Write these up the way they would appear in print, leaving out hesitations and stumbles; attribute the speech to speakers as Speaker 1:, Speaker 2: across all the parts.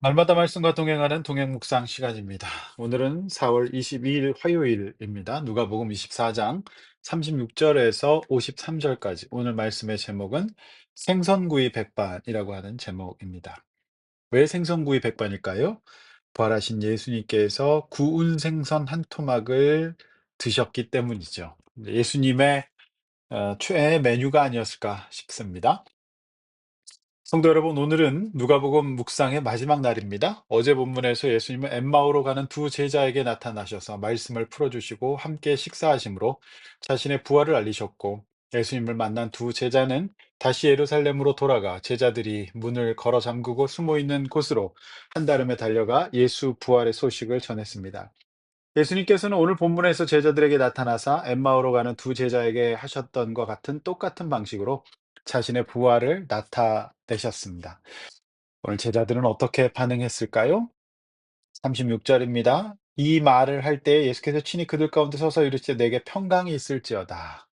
Speaker 1: 날마다 말씀과 동행하는 동행 묵상 시간입니다. 오늘은 4월 22일 화요일입니다. 누가복음 24장 36절에서 53절까지. 오늘 말씀의 제목은 생선구이 백반이라고 하는 제목입니다. 왜 생선구이 백반일까요? 부활하신 예수님께서 구운 생선 한 토막을 드셨기 때문이죠. 예수님의 최애 메뉴가 아니었을까 싶습니다. 성도 여러분, 오늘은 누가복음 묵상의 마지막 날입니다. 어제 본문에서 예수님은 엠마오로 가는 두 제자에게 나타나셔서 말씀을 풀어주시고 함께 식사하심으로 자신의 부활을 알리셨고, 예수님을 만난 두 제자는 다시 예루살렘으로 돌아가 제자들이 문을 걸어 잠그고 숨어 있는 곳으로 한달음에 달려가 예수 부활의 소식을 전했습니다. 예수님께서는 오늘 본문에서 제자들에게 나타나사 엠마오로 가는 두 제자에게 하셨던 것 같은 똑같은 방식으로 자신의 부활을 나타내셨습니다. 오늘 제자들은 어떻게 반응했을까요? 36절입니다. 이 말을 할 때 예수께서 친히 그들 가운데 서서 이르시되 내게 평강이 있을지어다.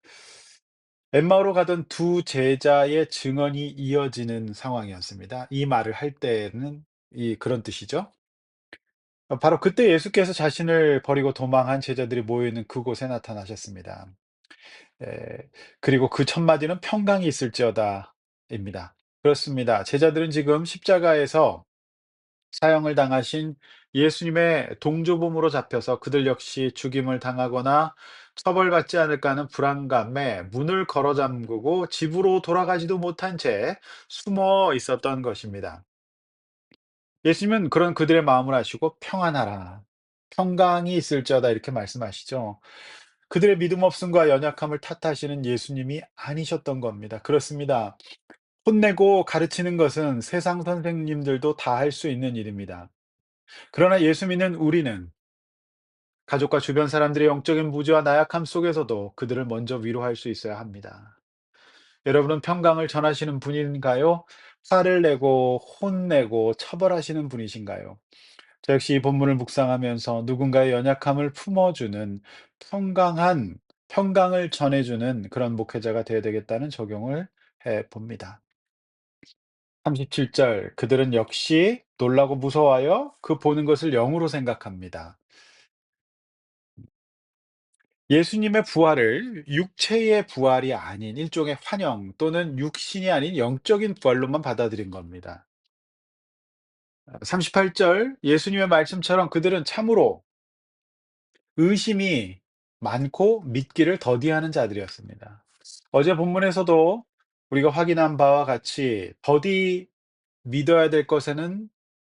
Speaker 1: 엠마오로 가던 두 제자의 증언이 이어지는 상황이었습니다. 이 말을 할 때는 그런 뜻이죠. 바로 그때 예수께서 자신을 버리고 도망한 제자들이 모여 있는 그곳에 나타나셨습니다. 그리고 그 첫 마디는 평강이 있을지어다입니다. 그렇습니다. 제자들은 지금 십자가에서 사형을 당하신 예수님의 동조범으로 잡혀서 그들 역시 죽임을 당하거나 처벌받지 않을까 하는 불안감에 문을 걸어 잠그고 집으로 돌아가지도 못한 채 숨어 있었던 것입니다. 예수님은 그런 그들의 마음을 아시고 평안하라. 평강이 있을지어다 이렇게 말씀하시죠. 그들의 믿음 없음과 연약함을 탓하시는 예수님이 아니셨던 겁니다. 그렇습니다. 혼내고 가르치는 것은 세상 선생님들도 다 할 수 있는 일입니다. 그러나 예수 믿는 우리는 가족과 주변 사람들의 영적인 무지와 나약함 속에서도 그들을 먼저 위로할 수 있어야 합니다. 여러분은 평강을 전하시는 분인가요? 화를 내고 혼내고 처벌하시는 분이신가요? 저 역시 이 본문을 묵상하면서 누군가의 연약함을 품어주는 평강한 평강을 전해주는 그런 목회자가 되어야 되겠다는 적용을 해 봅니다. 37절 그들은 역시 놀라고 무서워하여 그 보는 것을 영으로 생각합니다. 예수님의 부활을 육체의 부활이 아닌 일종의 환영 또는 육신이 아닌 영적인 부활로만 받아들인 겁니다. 38절 예수님의 말씀처럼 그들은 참으로 의심이 많고 믿기를 더디하는 자들이었습니다. 어제 본문에서도 우리가 확인한 바와 같이 더디 믿어야 될 것에는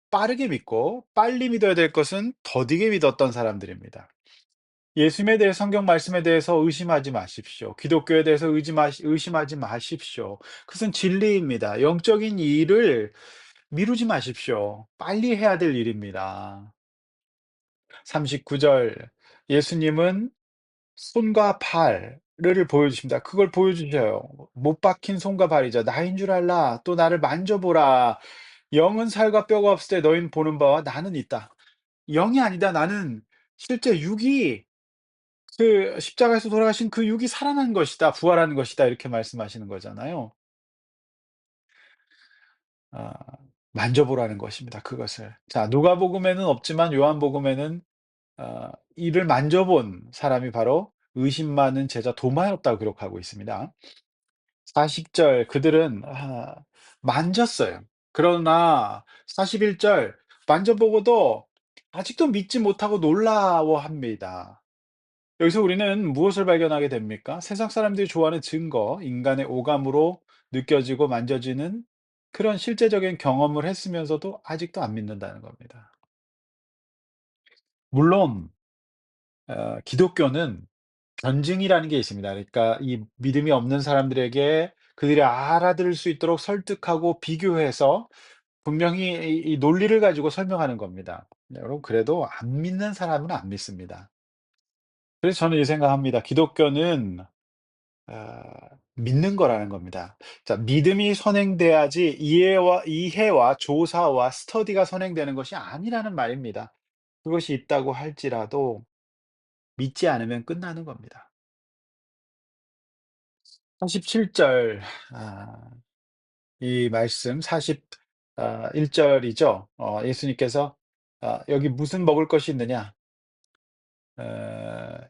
Speaker 1: 빠르게 믿고 빨리 믿어야 될 것은 더디게 믿었던 사람들입니다. 예수님에 대해 성경 말씀에 대해서 의심하지 마십시오. 기독교에 대해서 의심하지 마십시오. 그것은 진리입니다. 영적인 일을 미루지 마십시오. 빨리 해야 될 일입니다. 39절 예수님은 손과 발을 보여주십니다. 그걸 보여주셔요. 못 박힌 손과 발이죠. 나인 줄 알라. 또 나를 만져보라. 영은 살과 뼈가 없을 때 너희는 보는 바와 나는 있다. 영이 아니다. 나는 실제 육이 그 십자가에서 돌아가신 그 육이 살아난 것이다. 부활한 것이다. 이렇게 말씀하시는 거잖아요. 아, 만져보라는 것입니다. 그것을. 자, 누가복음에는 없지만 요한복음에는 이를 만져본 사람이 바로 의심 많은 제자 도마였다고 기록하고 있습니다. 40절 그들은 만졌어요. 그러나 41절 만져보고도 아직도 믿지 못하고 놀라워합니다. 여기서 우리는 무엇을 발견하게 됩니까? 세상 사람들이 좋아하는 증거, 인간의 오감으로 느껴지고 만져지는 그런 실제적인 경험을 했으면서도 아직도 안 믿는다는 겁니다. 물론 기독교는 변증이라는 게 있습니다. 그러니까 이 믿음이 없는 사람들에게 그들이 알아들을 수 있도록 설득하고 비교해서 분명히 이 논리를 가지고 설명하는 겁니다. 네, 여러분 그래도 안 믿는 사람은 안 믿습니다. 그래서 저는 이 생각합니다. 기독교는 아 믿는 거라는 겁니다. 자 믿음이 선행돼야지 이해와 조사와 스터디가 선행되는 것이 아니라는 말입니다. 그것이 있다고 할지라도 믿지 않으면 끝나는 겁니다. 47절 이 말씀 1 절이죠. 예수님께서 "여기 무슨 먹을 것이 있느냐?"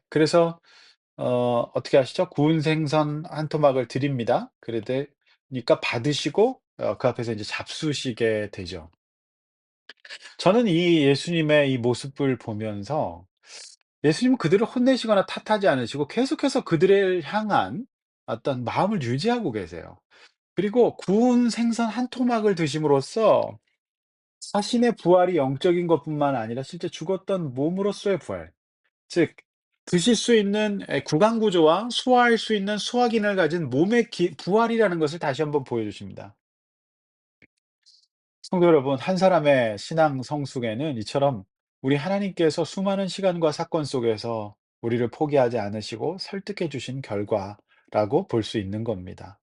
Speaker 1: 그래서 어떻게 하시죠? 구운 생선 한 토막을 드립니다. 그러니까 받으시고 그 앞에서 이제 잡수시게 되죠. 저는 이 예수님의 이 모습을 보면서 예수님은 그들을 혼내시거나 탓하지 않으시고 계속해서 그들을 향한 어떤 마음을 유지하고 계세요. 그리고 구운 생선 한 토막을 드심으로써 자신의 부활이 영적인 것뿐만 아니라 실제 죽었던 몸으로서의 부활, 즉 드실 수 있는 구강 구조와 소화할 수 있는 소화 기능을 가진 몸의 부활이라는 것을 다시 한번 보여주십니다. 성도 여러분, 한 사람의 신앙 성숙에는 이처럼 우리 하나님께서 수많은 시간과 사건 속에서 우리를 포기하지 않으시고 설득해 주신 결과라고 볼 수 있는 겁니다.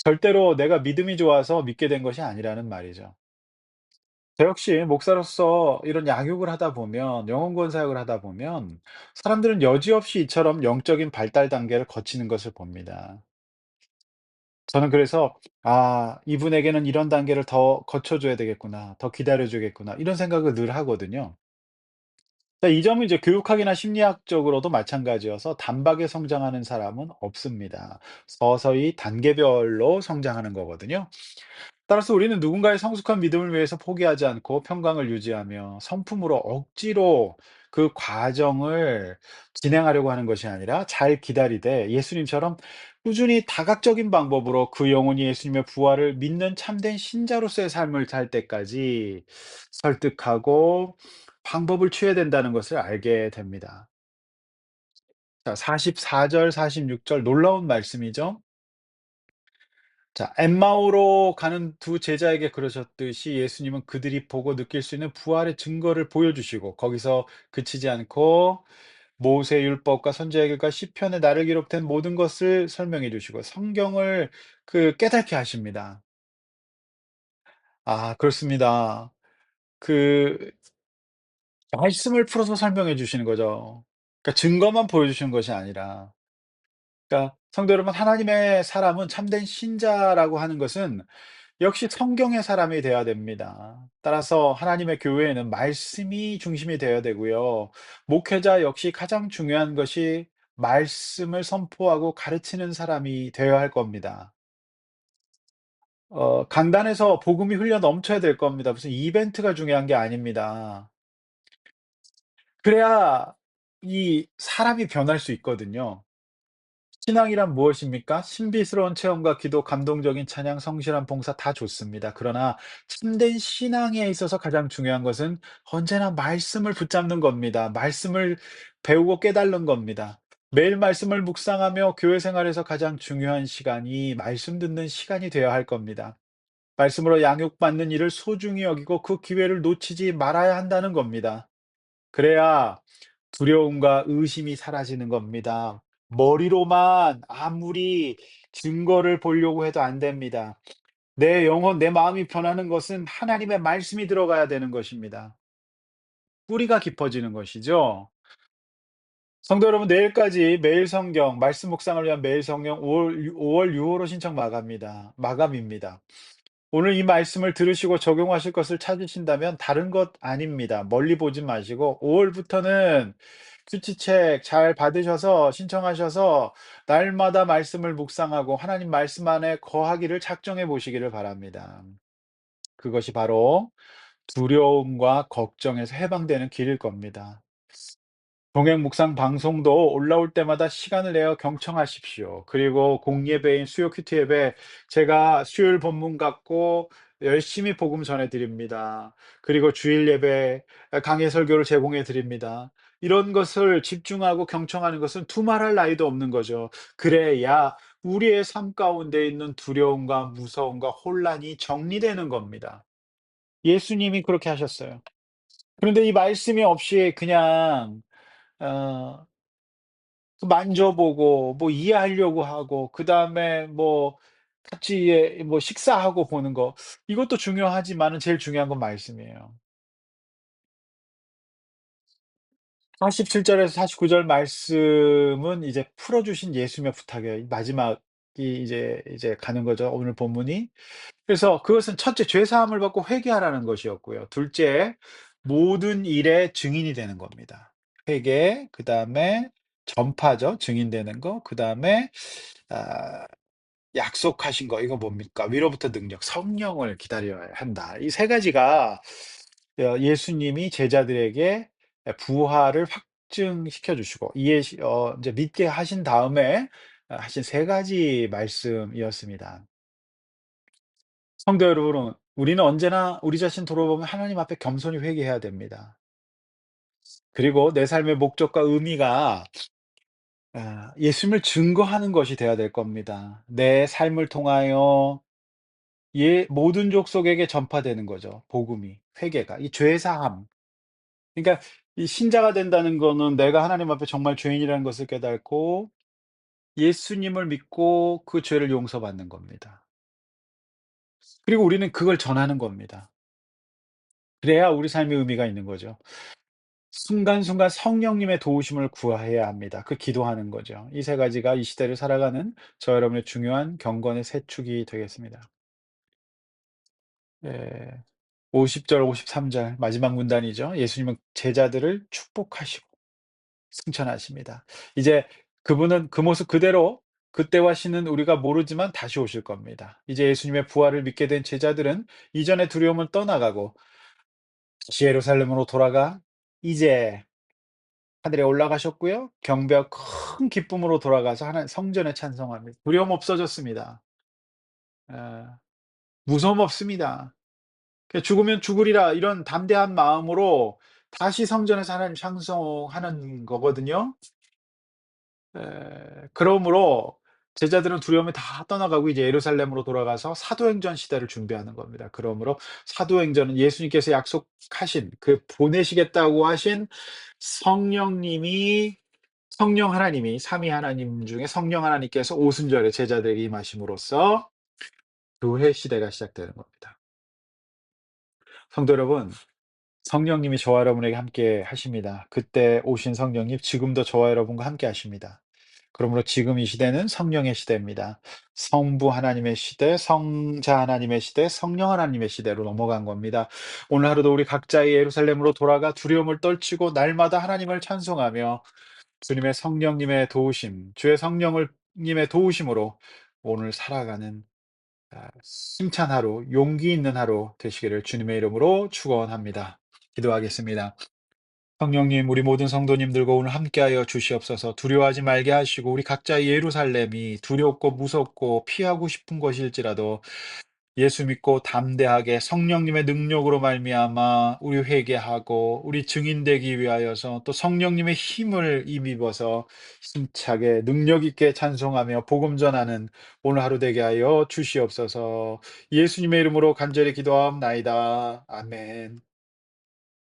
Speaker 1: 절대로 내가 믿음이 좋아서 믿게 된 것이 아니라는 말이죠. 저 역시 목사로서 이런 양육을 하다 보면, 영혼구원 사역을 하다 보면 사람들은 여지없이 이처럼 영적인 발달 단계를 거치는 것을 봅니다. 저는 그래서 '아 이분에게는 이런 단계를 더 거쳐 줘야 되겠구나. 더 기다려 주겠구나.' 이런 생각을 늘 하거든요. 이 점은 이제 교육학이나 심리학적으로도 마찬가지여서 단박에 성장하는 사람은 없습니다. 서서히 단계별로 성장하는 거거든요. 따라서 우리는 누군가의 성숙한 믿음을 위해서 포기하지 않고 평강을 유지하며 성품으로 억지로 그 과정을 진행하려고 하는 것이 아니라 잘 기다리되 예수님처럼 꾸준히 다각적인 방법으로 그 영혼이 예수님의 부활을 믿는 참된 신자로서의 삶을 살 때까지 설득하고 방법을 취해야 된다는 것을 알게 됩니다. 자, 44절 46절 놀라운 말씀이죠. 자, 엠마오로 가는 두 제자에게 그러셨듯이 예수님은 그들이 보고 느낄 수 있는 부활의 증거를 보여주시고 거기서 그치지 않고 모세 율법과 선지자의 글과 시편에 나를 기록된 모든 것을 설명해 주시고 성경을 깨닫게 하십니다. 그렇습니다. 그 말씀을 풀어서 설명해 주시는 거죠. 그러니까 증거만 보여주시는 것이 아니라. 그러니까 성도 여러분, 하나님의 사람은 참된 신자라고 하는 것은 역시 성경의 사람이 되어야 됩니다. 따라서 하나님의 교회에는 말씀이 중심이 되어야 되고요. 목회자 역시 가장 중요한 것이 말씀을 선포하고 가르치는 사람이 되어야 할 겁니다. 강단에서 복음이 흘려 넘쳐야 될 겁니다. 무슨 이벤트가 중요한 게 아닙니다. 그래야 이 사람이 변할 수 있거든요. 신앙이란 무엇입니까? 신비스러운 체험과 기도, 감동적인 찬양, 성실한 봉사 다 좋습니다. 그러나 참된 신앙에 있어서 가장 중요한 것은 언제나 말씀을 붙잡는 겁니다. 말씀을 배우고 깨달는 겁니다. 매일 말씀을 묵상하며 교회 생활에서 가장 중요한 시간이 말씀 듣는 시간이 되어야 할 겁니다. 말씀으로 양육받는 일을 소중히 여기고 그 기회를 놓치지 말아야 한다는 겁니다. 그래야 두려움과 의심이 사라지는 겁니다. 머리로만 아무리 증거를 보려고 해도 안 됩니다. 내 영혼, 내 마음이 변하는 것은 하나님의 말씀이 들어가야 되는 것입니다. 뿌리가 깊어지는 것이죠. 성도 여러분, 내일까지 매일 성경 말씀 묵상을 위한 매일 성경 5월 6월호 신청 마감입니다. 오늘 이 말씀을 들으시고 적용하실 것을 찾으신다면 다른 것 아닙니다. 멀리 보지 마시고 5 월부터는 큐티책 잘 받으셔서 신청하셔서 날마다 말씀을 묵상하고 하나님 말씀 안에 거하기를 작정해 보시기를 바랍니다. 그것이 바로 두려움과 걱정에서 해방되는 길일 겁니다. 동행 묵상 방송도 올라올 때마다 시간을 내어 경청하십시오. 그리고 공예배인 수요 큐티 예배 제가 수요일 본문 갖고 열심히 복음 전해 드립니다. 그리고 주일 예배 강해 설교를 제공해 드립니다. 이런 것을 집중하고 경청하는 것은 두말할 나위도 없는 거죠. 그래야 우리의 삶 가운데 있는 두려움과 무서움과 혼란이 정리되는 겁니다. 예수님이 그렇게 하셨어요. 그런데 이 말씀이 없이 그냥 어 만져보고 뭐 이해하려고 하고 그다음에 뭐 같이 뭐 식사하고 보는 거 이것도 중요하지만은 제일 중요한 건 말씀이에요. 47 절에서 49절 말씀은 이제 풀어 주신 예수님의 부탁이에요. 이 마지막 이제 가는 거죠, 오늘 본문이. 그래서 그것은 첫째 죄 사함을 받고 회개하라는 것이었고요. 둘째 모든 일의 증인이 되는 겁니다. 회개, 그다음에 전파죠. 증인되는 거. 그다음에 아 약속하신 거 이거 뭡니까? 위로부터 능력, 성령을 기다려야 한다. 이 세 가지가 예수님이 제자들에게 부활을 확증시켜 주시고 이해 인제 믿게 하신 다음에 하신 세 가지 말씀이었습니다. 성도 여러분, 우리는 언제나 우리 자신 돌아보면 하나님 앞에 겸손히 회개해야 됩니다. 그리고 내 삶의 목적과 의미가 예수님을 증거하는 것이 되어야 될 겁니다. 내 삶을 통하여 모든 족속에게 전파되는 거죠, 복음이, 회개가. 이 죄 사함. 그러니까 이 신자가 된다는 거는 내가 하나님 앞에 정말 죄인이라는 것을 깨닫고 예수님을 믿고 그 죄를 용서받는 겁니다. 그리고 우리는 그걸 전하는 겁니다. 그래야 우리 삶에 의미가 있는 거죠. 순간순간 성령님의 도우심을 구해야 합니다. 그 기도하는 거죠. 이 세 가지가 이 시대를 살아가는 저와 여러분의 중요한 경건의 세 축이 되겠습니다. 예. 50 절 53절 마지막 문단이죠. 예수님은 제자들을 축복하시고 승천하십니다. 이제 그분은 그 모습 그대로 그때와 시는 우리가 모르지만 다시 오실 겁니다. 이제 예수님의 부활을 믿게 된 제자들은 이전의 두려움을 떠나가고 다시 예루살렘으로 돌아가 이제 하늘에 올라가셨고요. 경배와 큰 기쁨으로 돌아가서 하나 성전에 찬송합니다. 두려움 없어졌습니다. 예. 무서움 없습니다. 죽으면 죽으리라 이런 담대한 마음으로 다시 성전에서 하나님 찬송하는 거거든요. 그러므로 제자들은 두려움이 다 떠나가고 이제 예루살렘으로 돌아가서 사도행전 시대를 준비하는 겁니다. 그러므로 사도행전은 예수님께서 약속하신 그 보내시겠다고 하신 성령님이 성령 하나님이 삼위 하나님 중에 성령 하나님께서 오순절에 제자들에게 임하심으로써 교회 시대가 시작되는 겁니다. 성도 여러분, 성령님이 저와 여러분에게 함께 하십니다. 그때 오신 성령님 지금도 저와 여러분과 함께 하십니다. 그러므로 지금 이 시대는 성령의 시대입니다. 성부 하나님의 시대, 성자 하나님의 시대, 성령 하나님의 시대로 넘어간 겁니다. 오늘 하루도 우리 각자의 예루살렘으로 돌아가 두려움을 떨치고 날마다 하나님을 찬송하며 주님의 성령님의 도우심, 주의 성령을 님의 도우심으로 오늘 살아가는 힘찬 하루, 용기 있는 하루 되시기를 주님의 이름으로 축원합니다. 기도하겠습니다. 성령님, 우리 모든 성도님들과 오늘 함께하여 주시옵소서. 두려워하지 말게 하시고 우리 각자의 예루살렘이 두렵고 무섭고 피하고 싶은 것일지라도 예수 믿고 담대하게 성령님의 능력으로 말미암아 우리 회개하고 우리 증인 되기 위하여서 또 성령님의 힘을 힘입어서 힘차게 능력 있게 찬송하며 복음 전하는 오늘 하루 되게 하여 주시옵소서. 예수님의 이름으로 간절히 기도하옵나이다. 아멘.